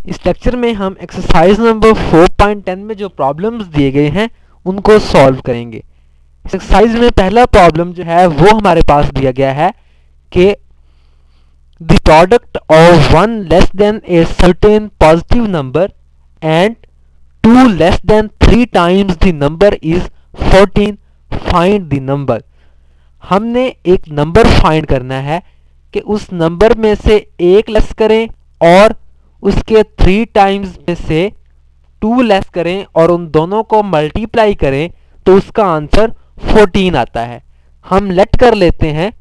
इस लेक्चर में हम एक्सरसाइज नंबर 4.10 में जो प्रॉब्लम्स दिए गए हैं उनको सॉल्व करेंगे। इस एक्सरसाइज में पहला प्रॉब्लम जो है वो हमारे पास दिया गया है कि the product of 1 less than a certain positive number and 2 less than 3 times the number is 14, find the number. हमने एक नंबर फाइंड करना है कि उस नंबर में से एक लेस करें और उसके 3 टाइम्स में से 2 लेस करें और उन दोनों को मल्टीप्लाई करें तो उसका आंसर 14 आता है। हम लेट कर लेते हैं,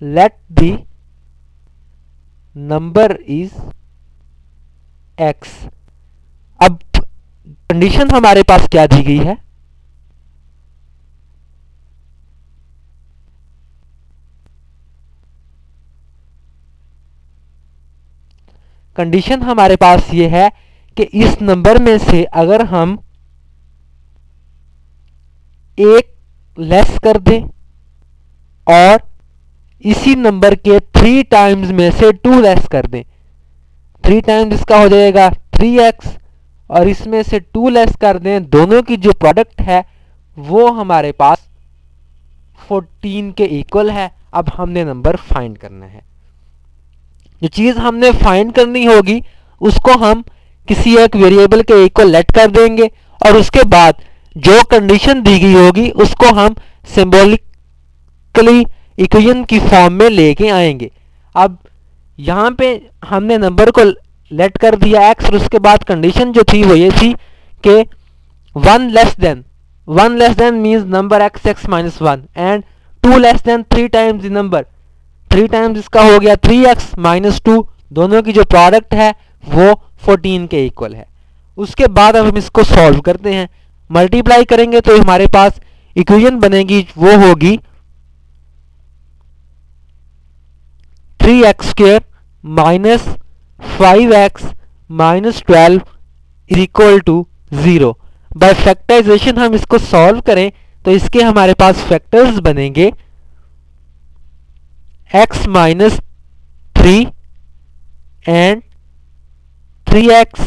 let the number is x। अब कंडीशन हमारे पास क्या दी गई है, कंडीशन हमारे पास ये है कि इस नंबर में से अगर हम एक लेस कर दें और इसी नंबर के 3 टाइम्स में से 2 लेस कर दें, 3 टाइम्स इसका हो जाएगा 3x और इसमें से 2 लेस कर दें, दोनों की जो प्रोडक्ट है वो हमारे पास 14 के इक्वल है। अब हमने नंबर फाइंड करना है। जो चीज हमने फाइंड करनी होगी उसको हम किसी एक वेरिएबल के इक्वल लेट कर देंगे और उसके बाद जो कंडीशन दी गई होगी उसको हम सिंबॉलिकली इक्वेशन की फॉर्म में लेके आएंगे। अब यहाँ पे हमने नंबर को लेट कर दिया x और उसके बाद कंडीशन जो थी वो ये थी कि 1 less than means number x minus 1 and 2 less than 3 times the number, 3 times इसका हो गया 3x माइनस 2, दोनों की जो प्रोडक्ट है वो 14 के इक्वल है। उसके बाद अब हम इसको सॉल्व करते हैं, मल्टीप्लाई करेंगे तो हमारे पास इक्वेशन बनेगी, वो होगी 3x square minus 5x minus 12 is equal to 0। By factorization हम इसको सॉल्व करें तो इसके हमारे पास फैक्टर्स बनेंगे x minus 3 and 3x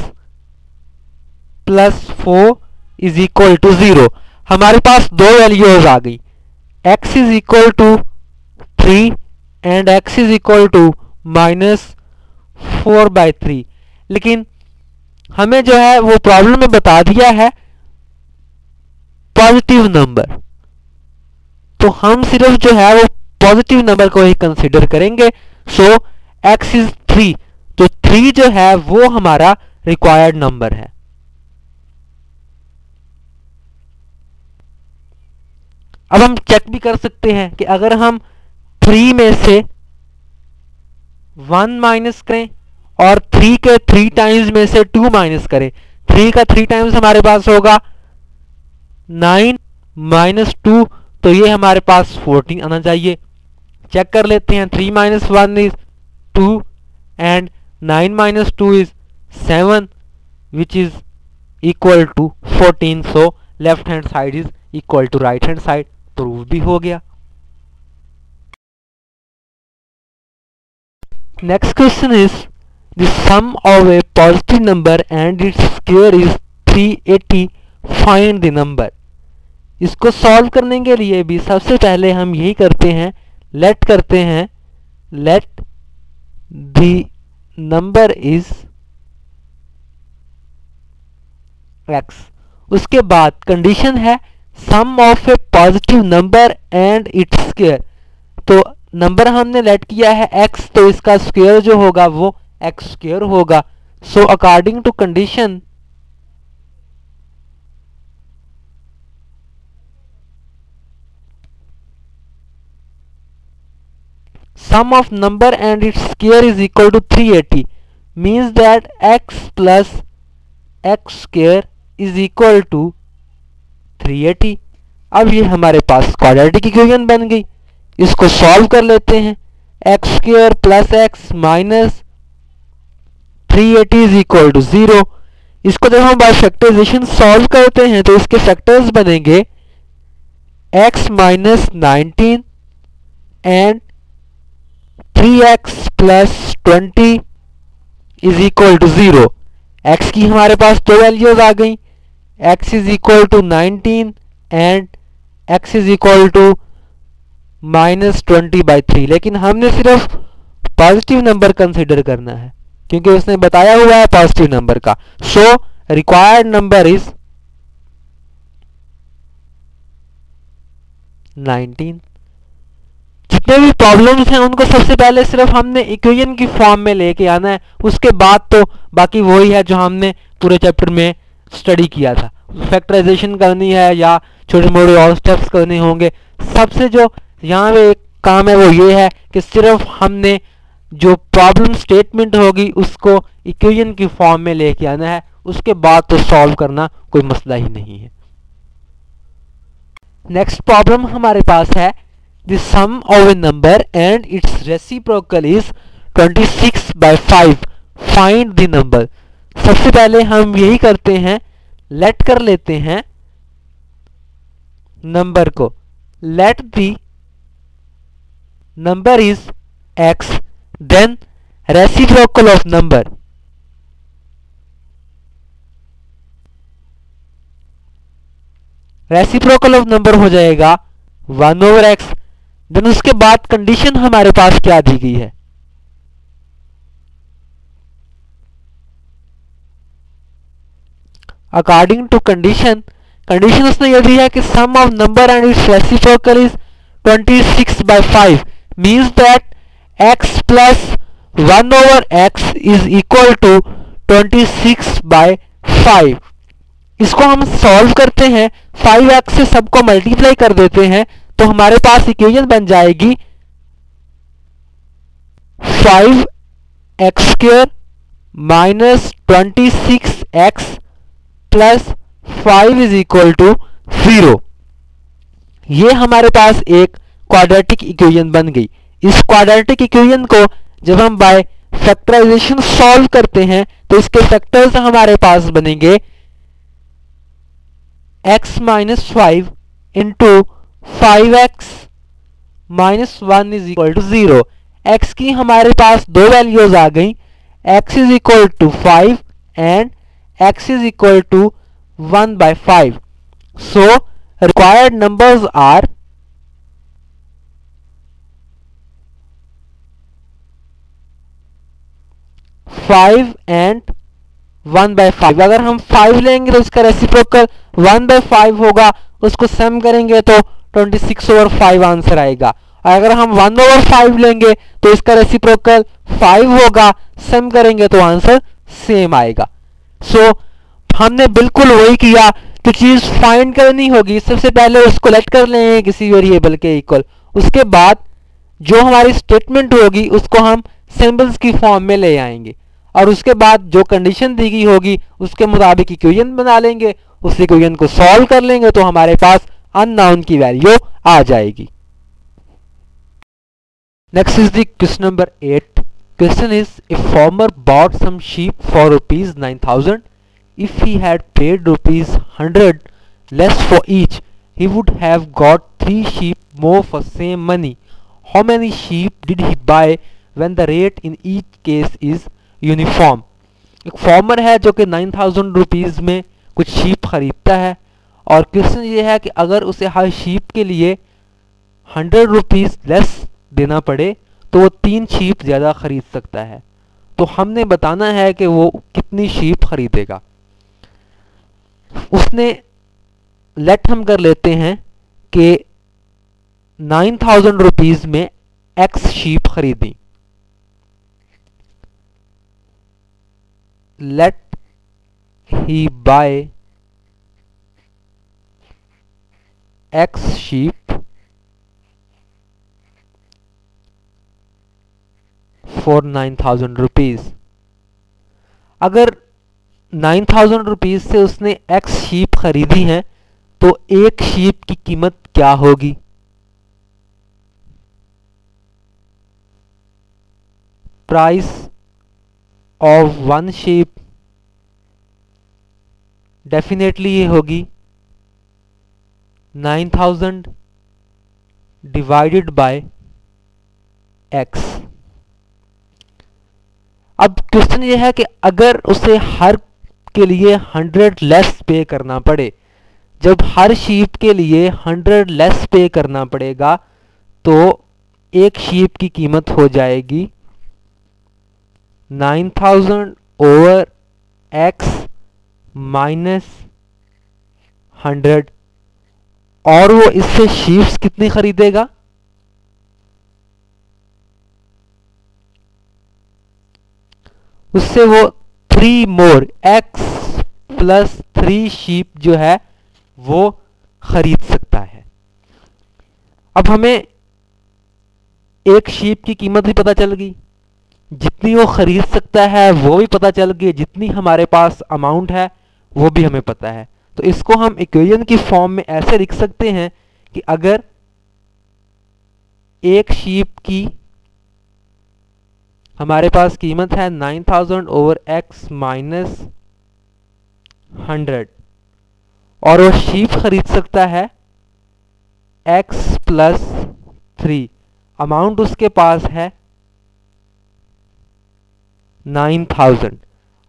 plus 4 is equal to 0। हमारे पास दो वैल्यूज आ गई, x is equal to 3 and x is equal to minus 4/3। लेकिन हमें जो है वो प्रॉब्लम में बता दिया है पॉजिटिव नंबर, तो हम सिर्फ जो है वो पॉजिटिव नंबर को ही कंसीडर करेंगे। सो x इज 3, तो 3 जो है वो हमारा रिक्वायर्ड नंबर है। अब हम चेक भी कर सकते हैं कि अगर हम 3 में से 1 माइनस करें और 3 के 3 टाइम्स में से 2 माइनस करें, 3 का 3 टाइम्स हमारे पास होगा 9 माइनस 2, तो ये हमारे पास 14 आना चाहिए। चेक कर लेते हैं, 3 minus 1 is 2 and 9 minus 2 is 7 which is equal to 14। So left hand side is equal to right hand side, prove भी हो गया। Next question is the sum of a positive number and its square is 380, find the number. इसको solve करने के लिए भी सबसे पहले हम यही करते हैं, लेट करते हैं, let the number is x। उसके बाद कंडीशन है sum of a positive number and its square, तो नंबर हमने लेट किया है x, तो इसका स्क्वायर जो होगा वो x स्क्वायर होगा। So according to condition sum of number and its square is equal to 380, means that x plus x square is equal to 380। अब ये हमारे पास क्वाड्रेटिक इक्वेशन बन गई। इसको सॉल्व कर लेते हैं, x square plus x minus 380 is equal to 0। इसको जब हम बाय फैक्टराइजेशन सॉल्व करते हैं तो इसके फैक्टर्स बनेंगे x minus 19 and 3x plus 20 is equal to 0। x की हमारे पास दो वैल्यूज आ गई, x is equal to 19 and x is equal to -20/3। लेकिन हमने सिर्फ पॉजिटिव नंबर कंसिडर करना है क्योंकि उसने बताया हुआ है पॉजिटिव नंबर का। So required number is 19। जितने भी प्रॉब्लम्स हैं उनको सबसे पहले सिर्फ हमने इक्वेशन की फॉर्म में लेके आना है, उसके बाद तो बाकी वही है जो हमने पूरे चैप्टर में स्टडी किया था। फैक्टराइजेशन करनी है या छोटे मोटे और स्टेप्स करने होंगे। सबसे जो यहाँ पे एक काम है वो ये है कि सिर्फ हमने जो प्रॉब्लम स्टेटमेंट होगी उसको इक्वेशन की फॉर्म में लेके आना है, उसके बाद तो सॉल्व करना कोई मसला ही नहीं है। नेक्स्ट प्रॉब्लम हमारे पास है the sum of a number and its reciprocal is 26/5, find the number। सबसे पहले हम यही करते हैं, लेट कर लेते हैं नंबर को, let the number is x, then reciprocal of number, reciprocal of number हो जाएगा 1/x। देन उसके बाद कंडीशन हमारे पास क्या दी गई है, अकॉर्डिंग टू कंडीशन, कंडीशन उसने यह दी है कि sum of number and its reciprocal is 26/5, means that x plus 1/x is equal to 26/5। इसको हम सॉल्व करते हैं, 5x से सबको मल्टीप्लाई कर देते हैं तो हमारे पास इक्वेशन बन जाएगी 5x² minus 26x plus 5 is equal to 0। ये हमारे पास एक क्वाड्रेटिक इक्वेशन बन गई। इस क्वाड्रेटिक इक्वेशन को जब हम बाय फैक्टराइजेशन सॉल्व करते हैं तो इसके फैक्टर्स हमारे पास बनेंगे x minus 5 into 5x minus 1 is equal to 0। x की हमारे पास दो वैल्यूज आ गई, x is equal to 5 and x is equal to 1/5। So required numbers are 5 and 1/5। अगर हम 5 लेंगे तो इसका रेसिप्रोकल 1/5 होगा, उसको सम करेंगे तो 26/5 आंसर आएगा। और अगर हम 1/5 लेंगे तो इसका रेसिप्रोकल 5 होगा, सम करेंगे तो आंसर सेम आएगा। सो हमने बिल्कुल वही किया, तो चीज फाइंड करनी होगी। सबसे पहले उसको लेट कर लेंगे किसी वेरिएबल के इक्वल, उसके बाद जो हमारी स्टेटमेंट होगी उसको हम सिंबल्स की फॉर्म में ले आएंगे और उसके बाद जो कंडीशन दी गई होगी उसके मुताबिक इक्वेशन बना लेंगे, उस इक्वेशन को सॉल्व कर लेंगे तो हमारे पास अननोन की वैल्यू आ जाएगी। Next is the question number 8। Question is a farmer bought some sheep for ₹9,000। If he had paid ₹100 less for each, he would have got 3 sheep more for same money. How many sheep did he buy when the rate in each case is uniform? एक farmer है जो कि 9,000 rupees में कुछ sheep खरीदता है और question ये है कि अगर उसे हर शीप के लिए 100 रुपीज़ लेस देना पड़े तो वो 3 शीप ज़्यादा खरीद सकता है। तो हमने बताना है कि वो कितनी शीप खरीदेगा। उसने लेट हम कर लेते हैं कि 9,000 रुपीज़ में x शीप खरीदी। let he buy x sheep for 9,000 rupees। अगर 9,000 रुपीज से उसने x शीप खरीदी है तो एक शीप की कीमत क्या होगी? प्राइस ऑफ 1 शीप डेफिनेटली ये होगी 9,000 डिवाइडेड बाय x। अब क्वेश्चन ये है कि अगर उसे हर के लिए 100 लेस पे करना पड़े, जब हर शीप के लिए 100 लेस पे करना पड़ेगा तो एक शीप की कीमत हो जाएगी 9000 ओवर x माइनस 100, और वो इससे शीप्स कितनी खरीदेगा, उससे वो 3 मोर x प्लस 3 शीप जो है वो खरीद सकता है। अब हमें एक शीप की कीमत भी पता चल गई, जितनी वो खरीद सकता है वो भी पता चल गई, जितनी हमारे पास अमाउंट है वो भी हमें पता है। तो इसको हम इक्वेशन की फॉर्म में ऐसे लिख सकते हैं कि अगर एक शीप की हमारे पास कीमत है 9000 ओवर x माइनस 100 और वो शीप खरीद सकता है x प्लस 3, अमाउंट उसके पास है 9000।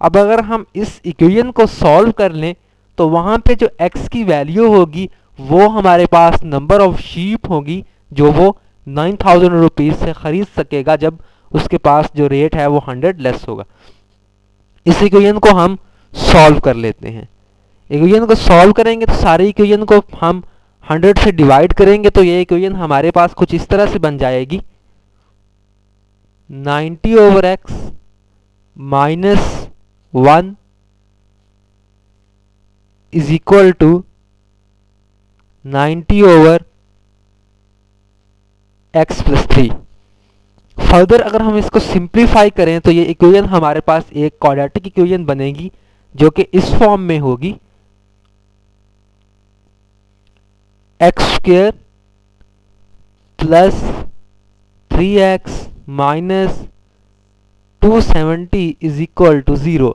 अब अगर हम इस इक्वेशन को सॉल्व कर लें तो वहां पे जो x की वैल्यू होगी वो हमारे पास नंबर ऑफ शीप होगी जो वो 9000 रुपीज से खरीद सकेगा जब उसके पास जो रेट है वो 100 लेस होगा। इस इक्वेशन को हम सॉल्व कर लेते हैं। इक्वेशन को सॉल्व करेंगे तो सारे इक्वेशन को हम 100 से डिवाइड करेंगे तो ये इक्वेशन हमारे पास कुछ इस तरह से बन जाएगी 90 over x minus 1 is equal to 90 over x plus 3। Further अगर हम इसको सिंप्लीफाई करें तो ये इक्वेशन हमारे पास एक क्वाड्रेटिक इक्वेशन बनेगी जो कि इस फॉर्म में होगी x स्क्वायर plus 3x minus 270 is equal to 0।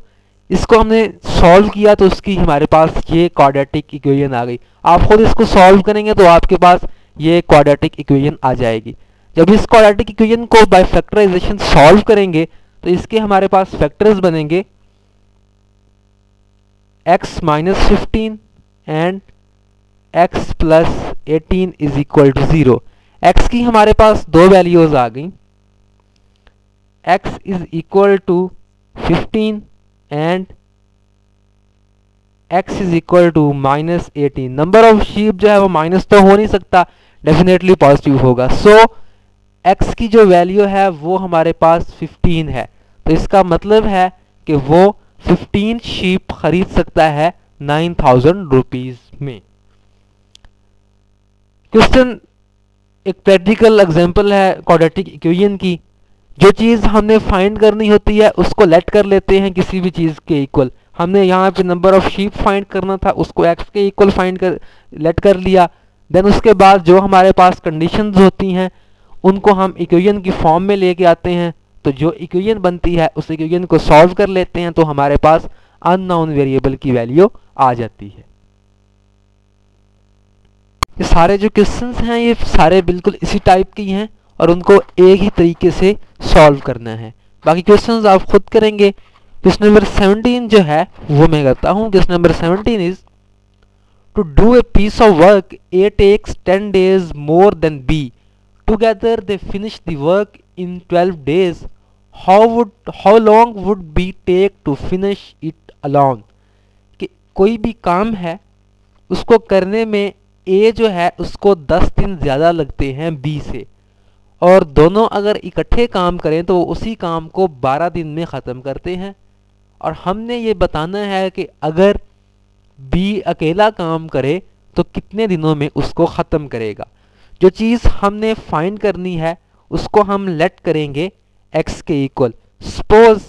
इसको हमने सॉल्व किया तो उसकी हमारे पास ये क्वाड्रेटिक इक्वेशन आ गई। आप खुद इसको सॉल्व करेंगे तो आपके पास ये क्वाड्रेटिक इक्वेशन आ जाएगी। जब इस क्वाड्रेटिक इक्वेशन को बाय फैक्टराइजेशन सॉल्व करेंगे तो इसके हमारे पास फैक्टर्स बनेंगे x minus 15 and x plus 18 is equal to 0। x की हमारे पास दो वैल्यूज आ गई, x is equal to 15 and x is equal to minus 18। Number of sheep जो है वो माइनस तो हो नहीं सकता, डेफिनेटली पॉजिटिव होगा। सो x की जो वैल्यू है वो हमारे पास 15 है, तो इसका मतलब है कि वो 15 शीप खरीद सकता है 9000 रुपीज में। क्वेश्चन एक प्रैक्टिकल एग्जांपल है क्वाड्रेटिक इक्वेशन की। जो चीज हमने फाइंड करनी होती है उसको लेट कर लेते हैं किसी भी चीज के इक्वल। हमने यहाँ पे नंबर ऑफ शीप फाइंड करना था, उसको x के इक्वल फाइंड कर लेट कर लिया। देन उसके बाद जो हमारे पास कंडीशंस होती हैं उनको हम इक्वेशन की फॉर्म में लेके आते हैं, तो जो इक्वेशन बनती है उस इक्वेशन को सॉल्व कर लेते हैं तो हमारे पास अननोन वेरिएबल की वैल्यू आ जाती है। ये सारे जो क्वेश्चंस हैं ये सारे बिल्कुल इसी टाइप के हैं और उनको एक ही तरीके से सॉल्व करना है। बाकी क्वेश्चंस आप खुद करेंगे। क्वेश्चन नंबर 17 जो है वो मैं करता हूँ। Question number 17 is to do a piece of work A takes 10 days more than B, together they finish the work in 12 days, how long would B take to finish it alone. कि कोई भी काम है उसको करने में ए जो है उसको 10 दिन ज़्यादा लगते हैं बी से, और दोनों अगर इकट्ठे काम करें तो उसी काम को 12 दिन में ख़त्म करते हैं। और हमने ये बताना है कि अगर बी अकेला काम करे तो कितने दिनों में उसको ख़त्म करेगा। जो चीज़ हमने फाइंड करनी है उसको हम लेट करेंगे x के equal. Suppose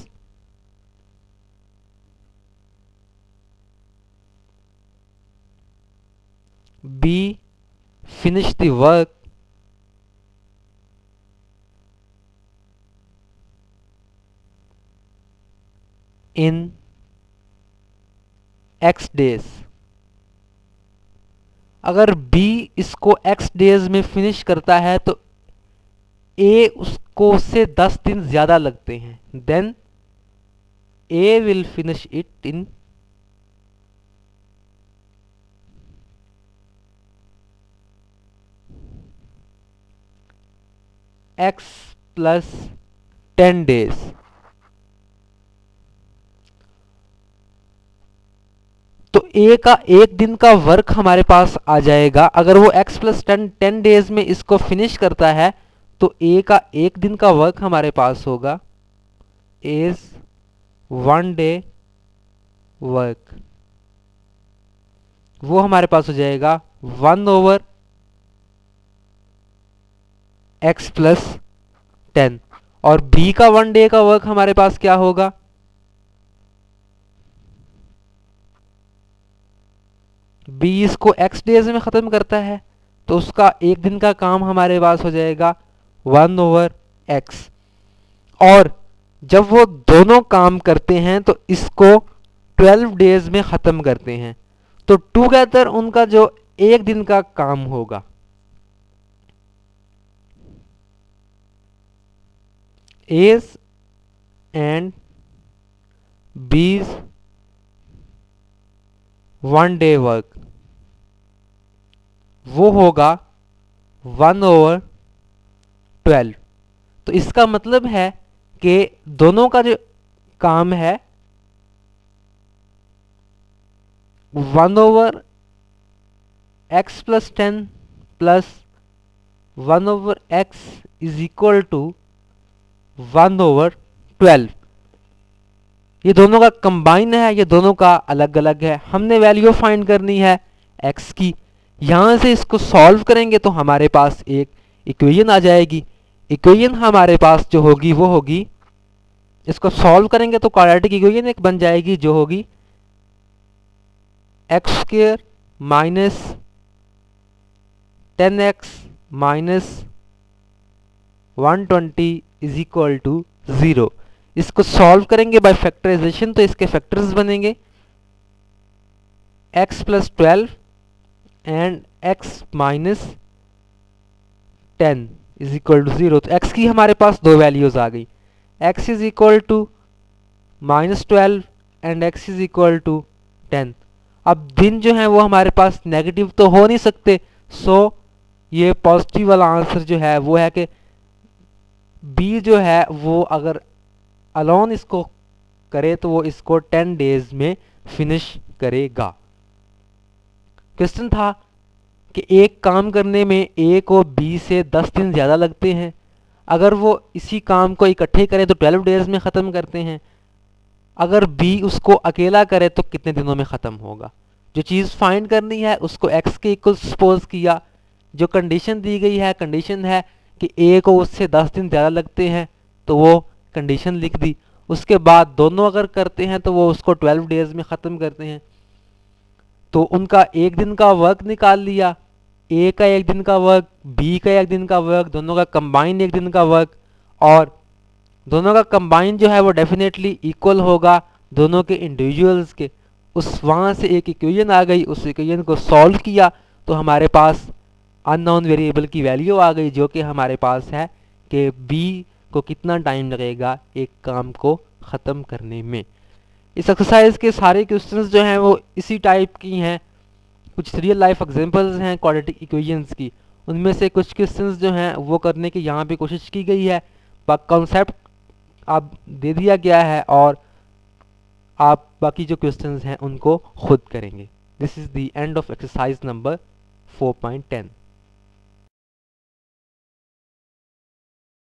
B finish the work in x days। अगर B इसको x days में फिनिश करता है तो A उसको उससे 10 दिन ज्यादा लगते हैं। Then A will finish it in X plus 10 days। तो A का एक दिन का वर्क हमारे पास आ जाएगा। अगर वो X प्लस 10 डेज में इसको फिनिश करता है तो A का एक दिन का वर्क हमारे पास होगा इज 1 डे वर्क। वो हमारे पास हो जाएगा 1/X प्लस 10। और B का 1 डे का वर्क हमारे पास क्या होगा? B इसको X डेज में ख़त्म करता है तो उसका एक दिन का काम हमारे पास हो जाएगा 1/X। और जब वो दोनों काम करते हैं तो इसको 12 डेज में ख़त्म करते हैं, तो टुगेदर उनका जो एक दिन का काम होगा A's and B's 1 day work, वो होगा 1/12। तो इसका मतलब है कि दोनों का जो काम है 1/X plus 10 plus 1/X is equal to 1/12। ये दोनों का कंबाइन है, ये दोनों का अलग अलग है। हमने वैल्यू फाइंड करनी है x की। यहां से इसको सॉल्व करेंगे तो हमारे पास एक इक्वेशन आ जाएगी। इक्वेशन हमारे पास जो होगी वो होगी, इसको सॉल्व करेंगे तो क्वाड्रेटिक इक्वेशन एक बन जाएगी जो होगी x² minus 10x minus 120 is equal to 0। इसको सॉल्व करेंगे बाय फैक्टराइजेशन तो इसके फैक्टर्स बनेंगे x plus 12 and x minus 10 is equal to 0। तो x की हमारे पास दो वैल्यूज आ गई, x is equal to -12 and x is equal to 10। अब दिन जो है वो हमारे पास नेगेटिव तो हो नहीं सकते, सो ये पॉजिटिव वाला आंसर जो है वो है कि B जो है वो अगर अलोन इसको करे तो वो इसको 10 डेज में फिनिश करेगा। क्वेश्चन था कि एक काम करने में A को B से 10 दिन ज़्यादा लगते हैं, अगर वो इसी काम को इकट्ठे करे तो 12 डेज में ख़त्म करते हैं, अगर B उसको अकेला करे तो कितने दिनों में ख़त्म होगा। जो चीज़ फाइंड करनी है उसको x के इक्वल सपोज किया, जो कंडीशन दी गई है कंडीशन है कि A को उससे 10 दिन ज़्यादा लगते हैं तो वो कंडीशन लिख दी। उसके बाद दोनों अगर करते हैं तो वो उसको 12 डेज में ख़त्म करते हैं, तो उनका एक दिन का वर्क निकाल लिया, A का एक दिन का वर्क, B का एक दिन का वर्क, दोनों का कंबाइन एक दिन का वर्क, और दोनों का कंबाइन जो है वो डेफिनेटली इक्वल होगा दोनों के इंडिविजुअल्स के। उस वहाँ से एक इक्वेशन आ गई, उस इक्वेशन को सॉल्व किया तो हमारे पास अननोन वेरिएबल की वैल्यू आ गई जो कि हमारे पास है कि B को कितना टाइम लगेगा एक काम को ख़त्म करने में। इस एक्सरसाइज के सारे क्वेश्चंस जो हैं वो इसी टाइप की हैं। कुछ रियल लाइफ एग्जांपल्स हैं क्वाड्रेटिक इक्वेशंस की, उनमें से कुछ क्वेश्चंस जो हैं वो करने की यहाँ पे कोशिश की गई है। कॉन्सेप्ट आप दे दिया गया है और आप बाकी जो क्वेश्चंस हैं उनको खुद करेंगे। This is the end of exercise number 4.10।